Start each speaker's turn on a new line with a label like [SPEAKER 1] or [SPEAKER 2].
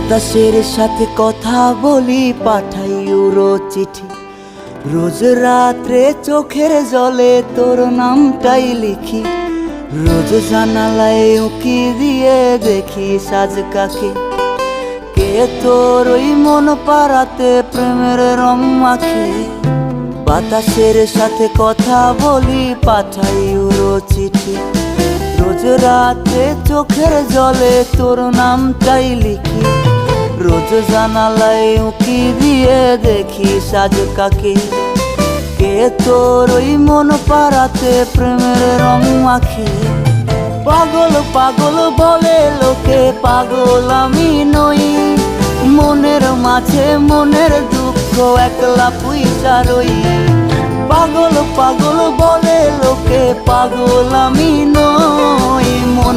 [SPEAKER 1] বাতাসের সাথে কথা বলি, পাঠাই উড়ো চিঠি। রোজ রাত্রে চোখের জলে তোর নামটাই লিখি। রোজ জানালায় উঁকি দিয়ে দেখি সাজ কাকে। কে তোর ওই মন পাড়াতে প্রেমের রং মাখে। বাতাসের সাথে কথা বলি, পাঠাই উড়ো চিঠি। রোজ রাতে চোখের জলে তোর নামটাই লিখি। রোজ জানালায় উঁকি দিয়ে দেখি সাজ কাকে। কে তোর ওই মন পাড়াতে প্রেমের রং মাখে। পাগল পাগল বলে লোকে, পাগল আমি নই। মনের মাঝে মনের দুঃখ একলা পুইসা রই। পাগল পাগল বলে লোকে, পাগল আমি নই। মনে